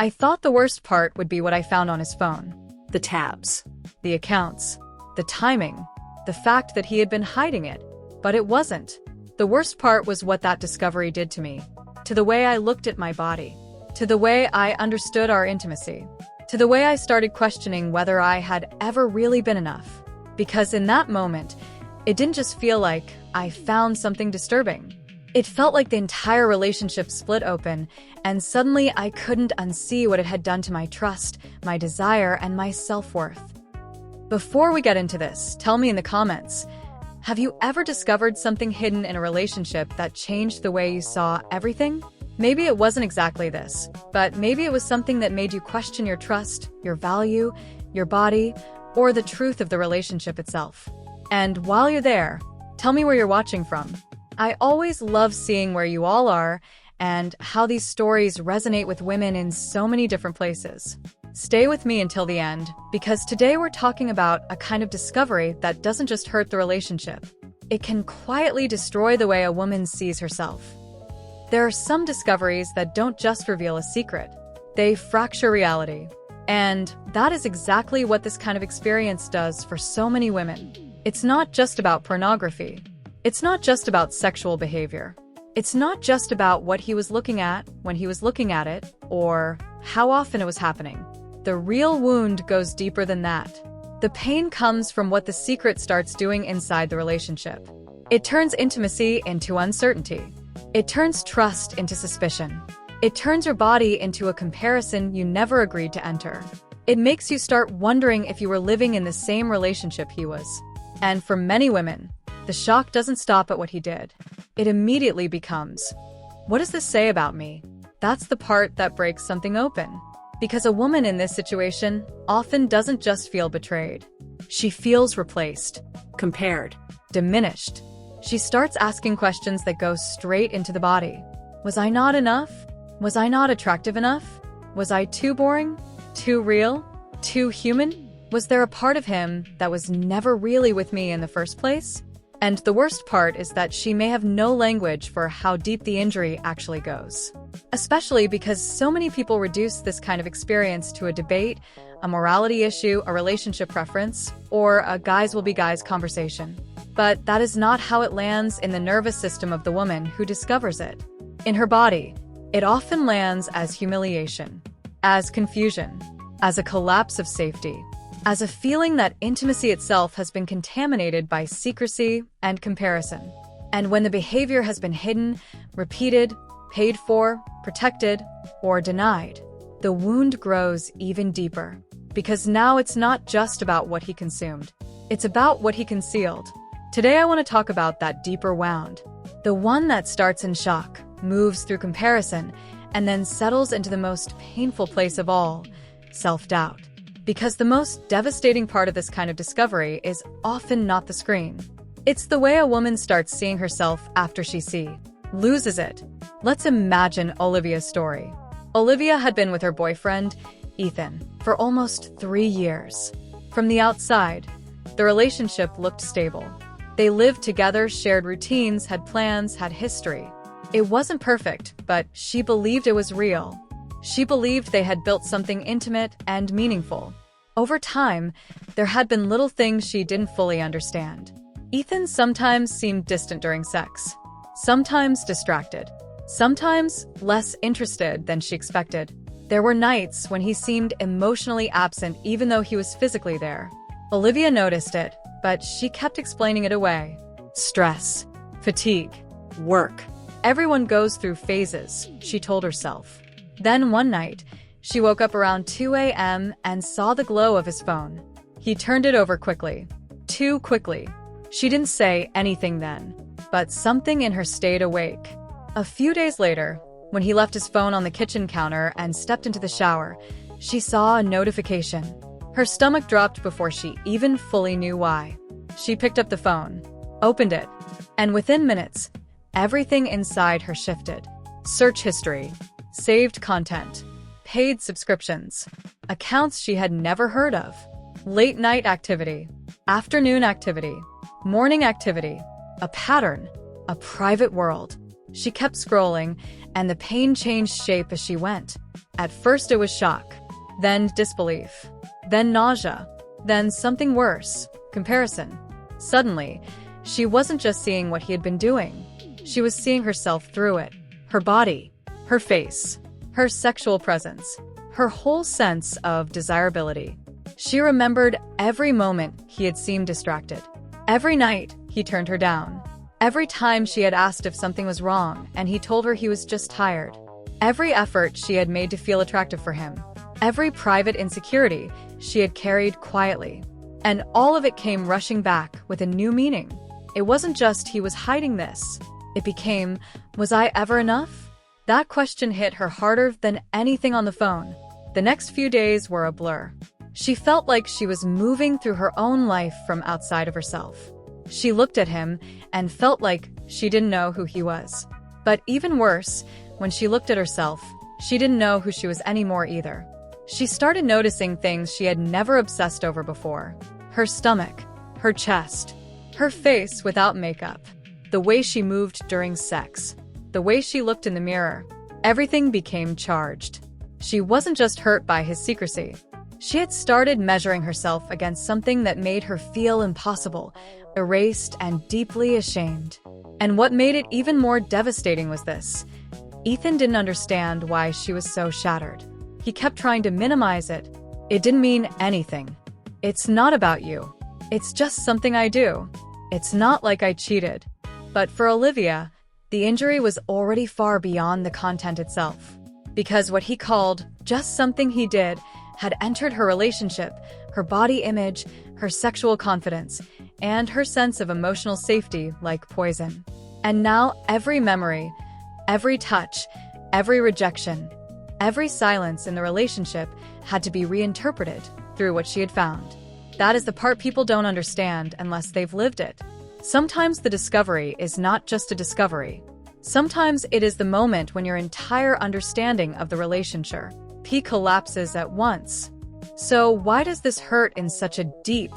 I thought the worst part would be what I found on his phone. The tabs. The accounts. The timing. The fact that he had been hiding it. But it wasn't. The worst part was what that discovery did to me. To the way I looked at my body. To the way I understood our intimacy. To the way I started questioning whether I had ever really been enough. Because in that moment, it didn't just feel like I found something disturbing. It felt like the entire relationship split open, and suddenly I couldn't unsee what it had done to my trust, my desire, and my self-worth. Before we get into this, tell me in the comments, have you ever discovered something hidden in a relationship that changed the way you saw everything? Maybe it wasn't exactly this, but maybe it was something that made you question your trust, your value, your body, or the truth of the relationship itself. And while you're there, tell me where you're watching from. I always love seeing where you all are and how these stories resonate with women in so many different places. Stay with me until the end, because today we're talking about a kind of discovery that doesn't just hurt the relationship. It can quietly destroy the way a woman sees herself. There are some discoveries that don't just reveal a secret. They fracture reality. And that is exactly what this kind of experience does for so many women. It's not just about pornography. It's not just about sexual behavior. It's not just about what he was looking at when he was looking at it, or how often it was happening. The real wound goes deeper than that. The pain comes from what the secret starts doing inside the relationship. It turns intimacy into uncertainty. It turns trust into suspicion. It turns your body into a comparison you never agreed to enter. It makes you start wondering if you were living in the same relationship he was. And for many women, the shock doesn't stop at what he did. It immediately becomes, what does this say about me? That's the part that breaks something open. Because a woman in this situation often doesn't just feel betrayed. She feels replaced, Compared. diminished. She starts asking questions that go straight into the body. Was I not enough? Was I not attractive enough? Was I too boring? Too real? Too human? Was there a part of him that was never really with me in the first place? And the worst part is that she may have no language for how deep the injury actually goes. Especially because so many people reduce this kind of experience to a debate, a morality issue, a relationship preference, or a guys will be guys conversation. But that is not how it lands in the nervous system of the woman who discovers it. In her body, it often lands as humiliation, as confusion, as a collapse of safety, as a feeling that intimacy itself has been contaminated by secrecy and comparison. And when the behavior has been hidden, repeated, paid for, protected, or denied, the wound grows even deeper. Because now it's not just about what he consumed. It's about what he concealed. Today I want to talk about that deeper wound. The one that starts in shock, moves through comparison, and then settles into the most painful place of all, self-doubt. Because the most devastating part of this kind of discovery is often not the screen. It's the way a woman starts seeing herself after she loses it. Let's imagine Olivia's story. Olivia had been with her boyfriend, Ethan, for almost 3 years. From the outside, the relationship looked stable. They lived together, shared routines, had plans, had history. It wasn't perfect, but she believed it was real. She believed they had built something intimate and meaningful. Over time, there had been little things she didn't fully understand. Ethan sometimes seemed distant during sex, sometimes distracted, sometimes less interested than she expected. There were nights when he seemed emotionally absent even though he was physically there. Olivia noticed it, but she kept explaining it away. Stress, fatigue, Work. everyone goes through phases, she told herself. Then one night, she woke up around 2 a.m. and saw the glow of his phone. He turned it over quickly. Too quickly. She didn't say anything then, but something in her stayed awake. A few days later, when he left his phone on the kitchen counter and stepped into the shower, she saw a notification. Her stomach dropped before she even fully knew why. She picked up the phone, opened it, and within minutes, everything inside her shifted. Search history, saved content, paid subscriptions, accounts she had never heard of, late-night activity, afternoon activity, morning activity, a pattern, a private world. She kept scrolling, and the pain changed shape as she went. At first it was shock, then disbelief, then nausea, then something worse, comparison. Suddenly, she wasn't just seeing what he had been doing. She was seeing herself through it. Her body, her face, her sexual presence, her whole sense of desirability. She remembered every moment he had seemed distracted. Every night, he turned her down. Every time she had asked if something was wrong, and he told her he was just tired. Every effort she had made to feel attractive for him. Every private insecurity she had carried quietly. And all of it came rushing back with a new meaning. It wasn't just he was hiding this. It became, was I ever enough? That question hit her harder than anything on the phone. The next few days were a blur. She felt like she was moving through her own life from outside of herself. She looked at him and felt like she didn't know who he was. But even worse, when she looked at herself, she didn't know who she was anymore either. She started noticing things she had never obsessed over before. Her stomach, her chest, her face without makeup, the way she moved during sex, the way she looked in the mirror. Everything became charged. She wasn't just hurt by his secrecy. She had started measuring herself against something that made her feel impossible, erased and deeply ashamed. And what made it even more devastating was this. Ethan didn't understand why she was so shattered. He kept trying to minimize it. It didn't mean anything. It's not about you. It's just something I do. It's not like I cheated. But for Olivia, the injury was already far beyond the content itself. Because what he called just something he did had entered her relationship, her body image, her sexual confidence, and her sense of emotional safety like poison. And now every memory, every touch, every rejection, every silence in the relationship had to be reinterpreted through what she had found. That is the part people don't understand unless they've lived it. Sometimes the discovery is not just a discovery. Sometimes it is the moment when your entire understanding of the relationship collapses at once. So why does this hurt in such a deep,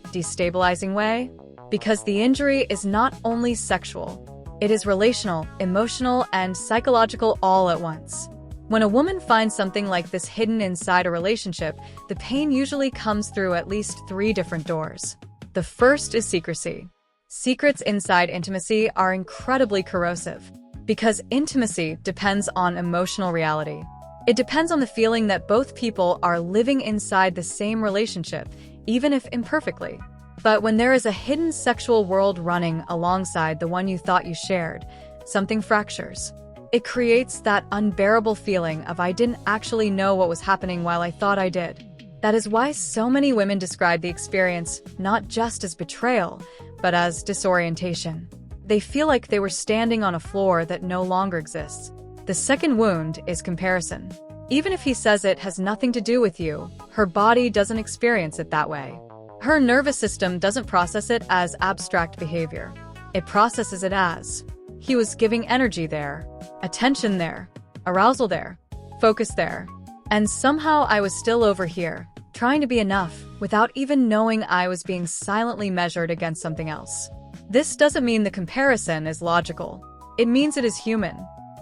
destabilizing way? Because the injury is not only sexual, it is relational, emotional, and psychological all at once. When a woman finds something like this hidden inside a relationship, the pain usually comes through at least 3 different doors. The first is secrecy. Secrets inside intimacy are incredibly corrosive because intimacy depends on emotional reality. It depends on the feeling that both people are living inside the same relationship, even if imperfectly. But when there is a hidden sexual world running alongside the one you thought you shared, something fractures. It creates that unbearable feeling of I didn't actually know what was happening while I thought I did. That is why so many women describe the experience not just as betrayal, but as disorientation. They feel like they were standing on a floor that no longer exists. The second wound is comparison. Even if he says it has nothing to do with you, her body doesn't experience it that way. Her nervous system doesn't process it as abstract behavior. It processes it as, he was giving energy there, attention there, arousal there, focus there. And somehow I was still over here, trying to be enough, without even knowing I was being silently measured against something else. This doesn't mean the comparison is logical. It means it is human.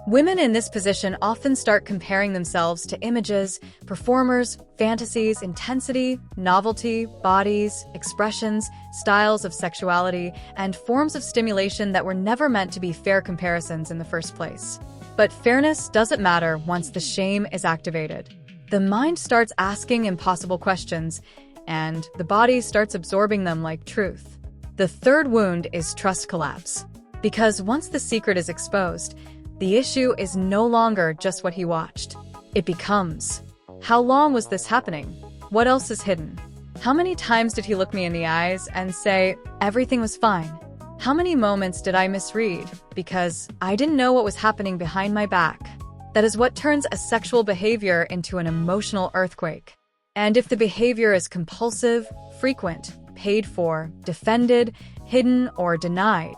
Women in this position often start comparing themselves to images, performers, fantasies, intensity, novelty, bodies, expressions, styles of sexuality, and forms of stimulation that were never meant to be fair comparisons in the first place. But fairness doesn't matter once the shame is activated. The mind starts asking impossible questions, and the body starts absorbing them like truth. The third wound is trust collapse. Because once the secret is exposed, the issue is no longer just what he watched. It becomes, how long was this happening? What else is hidden? How many times did he look me in the eyes and say, everything was fine? How many moments did I misread because I didn't know what was happening behind my back? That is what turns a sexual behavior into an emotional earthquake. And if the behavior is compulsive, frequent, paid for, defended, hidden, or denied,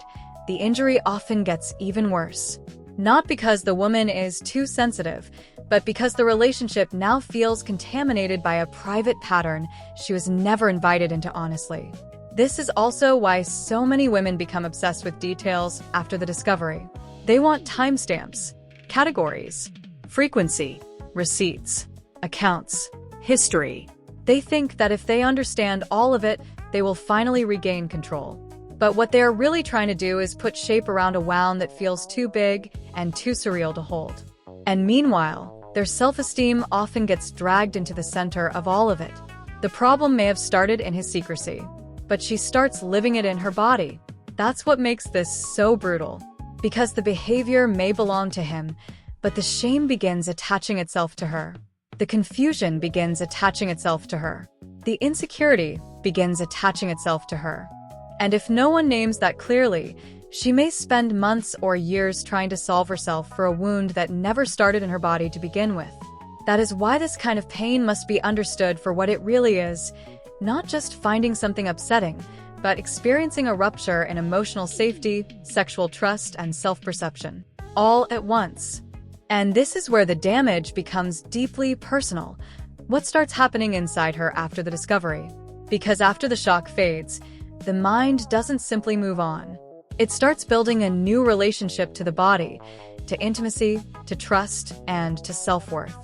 the injury often gets even worse. Not because the woman is too sensitive, but because the relationship now feels contaminated by a private pattern she was never invited into honestly. This is also why so many women become obsessed with details after the discovery. They want timestamps, categories, frequency, receipts, accounts, history. They think that if they understand all of it, they will finally regain control. But what they are really trying to do is put shape around a wound that feels too big and too surreal to hold. And meanwhile, their self-esteem often gets dragged into the center of all of it. The problem may have started in his secrecy, but she starts living it in her body. That's what makes this so brutal. Because the behavior may belong to him, but the shame begins attaching itself to her. The confusion begins attaching itself to her. The insecurity begins attaching itself to her. And if no one names that clearly, she may spend months or years trying to solve herself for a wound that never started in her body to begin with. That is why this kind of pain must be understood for what it really is, not just finding something upsetting, but experiencing a rupture in emotional safety, sexual trust, and self-perception, all at once. And this is where the damage becomes deeply personal. What starts happening inside her after the discovery? Because after the shock fades, the mind doesn't simply move on. It starts building a new relationship to the body, to intimacy, to trust, and to self-worth.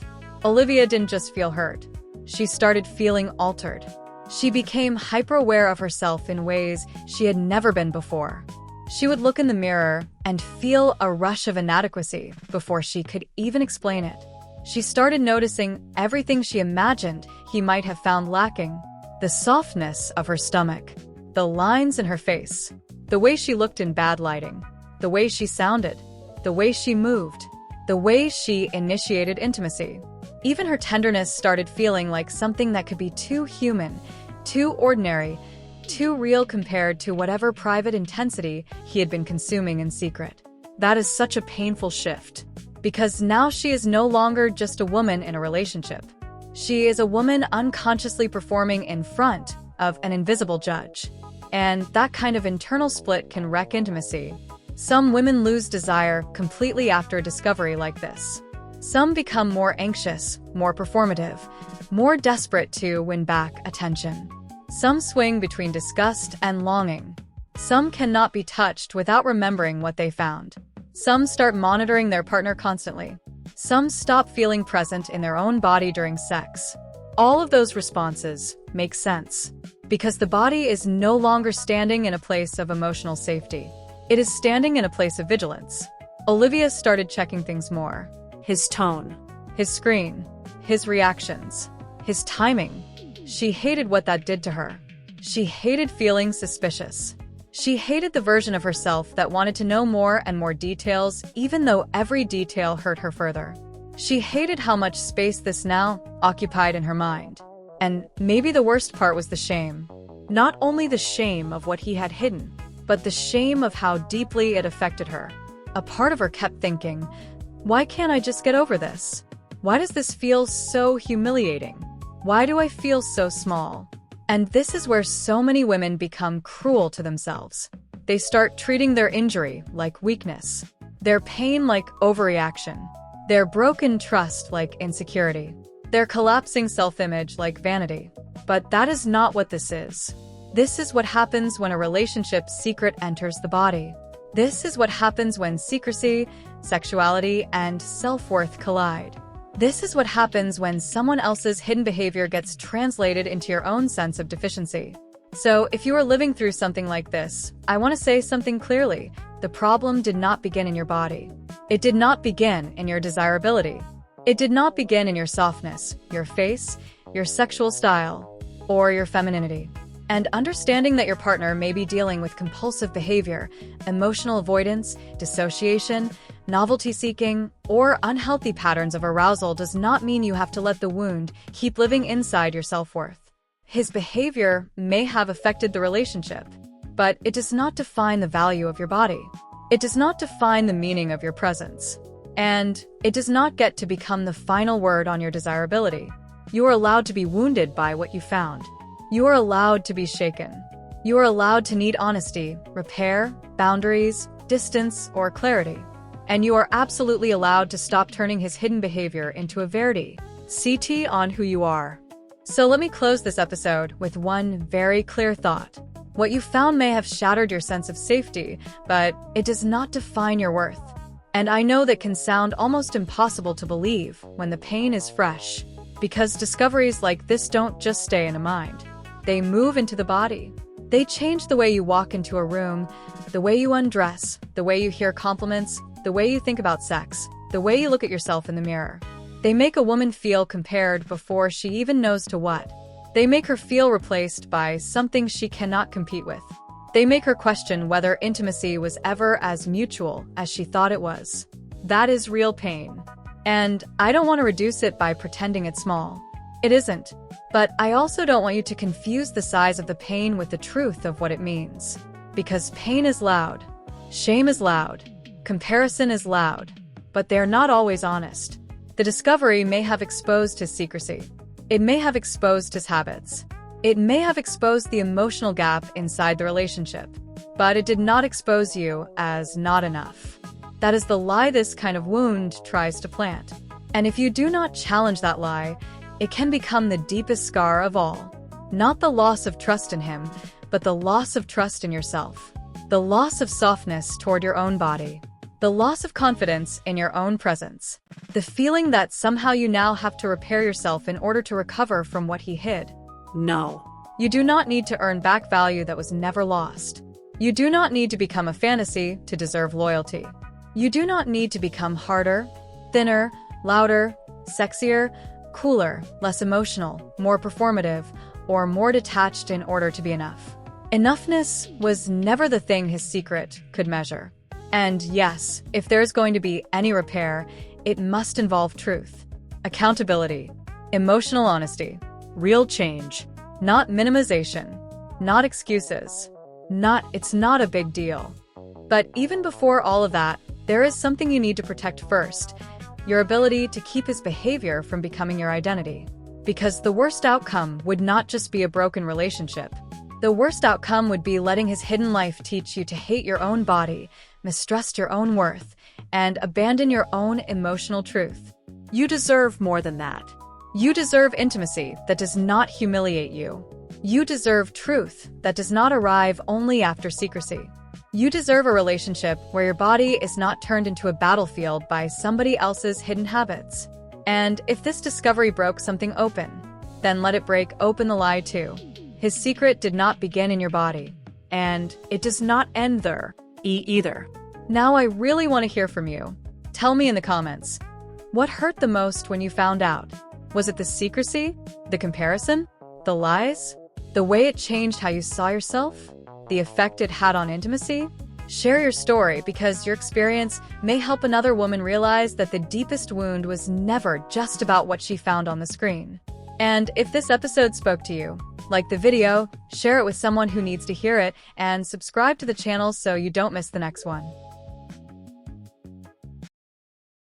Olivia didn't just feel hurt. She started feeling altered. She became hyper-aware of herself in ways she had never been before. She would look in the mirror and feel a rush of inadequacy before she could even explain it. She started noticing everything she imagined he might have found lacking. The softness of her stomach, the lines in her face, the way she looked in bad lighting, the way she sounded, the way she moved, the way she initiated intimacy. Even her tenderness started feeling like something that could be too human, too ordinary, too real compared to whatever private intensity he had been consuming in secret. That is such a painful shift, because now she is no longer just a woman in a relationship. She is a woman unconsciously performing in front of an invisible judge. And that kind of internal split can wreck intimacy. Some women lose desire completely after a discovery like this. Some become more anxious, more performative, more desperate to win back attention. Some swing between disgust and longing. Some cannot be touched without remembering what they found. Some start monitoring their partner constantly. Some stop feeling present in their own body during sex. All of those responses make sense, because the body is no longer standing in a place of emotional safety. It is standing in a place of vigilance. Olivia started checking things more. His tone, His screen, his reactions, his timing. She hated what that did to her. She hated feeling suspicious. She hated the version of herself that wanted to know more and more details, even though every detail hurt her further. She hated how much space this now occupied in her mind. And maybe the worst part was the shame. Not only the shame of what he had hidden, but the shame of how deeply it affected her. A part of her kept thinking, why can't I just get over this? Why does this feel so humiliating? Why do I feel so small? And this is where so many women become cruel to themselves. They start treating their injury like weakness, their pain like overreaction, their broken trust like insecurity, their collapsing self-image like vanity. But that is not what this is. This is what happens when a relationship's secret enters the body. This is what happens when secrecy, sexuality, and self-worth collide. This is what happens when someone else's hidden behavior gets translated into your own sense of deficiency. So, if you are living through something like this, I want to say something clearly. The problem did not begin in your body. It did not begin in your desirability. It did not begin in your softness, your face, your sexual style, or your femininity. And understanding that your partner may be dealing with compulsive behavior, emotional avoidance, dissociation, novelty-seeking, or unhealthy patterns of arousal does not mean you have to let the wound keep living inside your self-worth. His behavior may have affected the relationship, but it does not define the value of your body. It does not define the meaning of your presence. And it does not get to become the final word on your desirability. You are allowed to be wounded by what you found. You are allowed to be shaken. You are allowed to need honesty, repair, boundaries, distance, or clarity. And you are absolutely allowed to stop turning his hidden behavior into a verity. CT on who you are. So let me close this episode with one very clear thought. What you found may have shattered your sense of safety, but it does not define your worth. And I know that can sound almost impossible to believe when the pain is fresh, because discoveries like this don't just stay in a mind. They move into the body. They change the way you walk into a room, the way you undress, the way you hear compliments, the way you think about sex, the way you look at yourself in the mirror. They make a woman feel compared before she even knows to what. They make her feel replaced by something she cannot compete with. They make her question whether intimacy was ever as mutual as she thought it was. That is real pain. And I don't want to reduce it by pretending it's small. It isn't. But I also don't want you to confuse the size of the pain with the truth of what it means. Because pain is loud. Shame is loud. Comparison is loud. But they're not always honest. The discovery may have exposed his secrecy. It may have exposed his habits. It may have exposed the emotional gap inside the relationship. But it did not expose you as not enough. That is the lie this kind of wound tries to plant. And if you do not challenge that lie, it can become the deepest scar of all. Not the loss of trust in him, but the loss of trust in yourself. The loss of softness toward your own body. The loss of confidence in your own presence. The feeling that somehow you now have to repair yourself in order to recover from what he hid. No. You do not need to earn back value that was never lost. You do not need to become a fantasy to deserve loyalty. You do not need to become harder, thinner, louder, sexier, cooler, less emotional, more performative, or more detached in order to be enough. Enoughness was never the thing his secret could measure. And yes, if there's going to be any repair, it must involve truth, accountability, emotional honesty, real change, not minimization, not excuses, it's not a big deal. But even before all of that, there is something you need to protect first, your ability to keep his behavior from becoming your identity. Because the worst outcome would not just be a broken relationship. The worst outcome would be letting his hidden life teach you to hate your own body, mistrust your own worth, and abandon your own emotional truth. You deserve more than that. You deserve intimacy that does not humiliate you. You deserve truth that does not arrive only after secrecy. You deserve a relationship where your body is not turned into a battlefield by somebody else's hidden habits. And if this discovery broke something open, then let it break open the lie too. His secret did not begin in your body, and it does not end there either. Now I really want to hear from you. Tell me in the comments. What hurt the most when you found out? Was it the secrecy? The comparison? The lies? The way it changed how you saw yourself? The effect it had on intimacy? Share your story because your experience may help another woman realize that the deepest wound was never just about what she found on the screen. And if this episode spoke to you, like the video, share it with someone who needs to hear it, and subscribe to the channel so you don't miss the next one.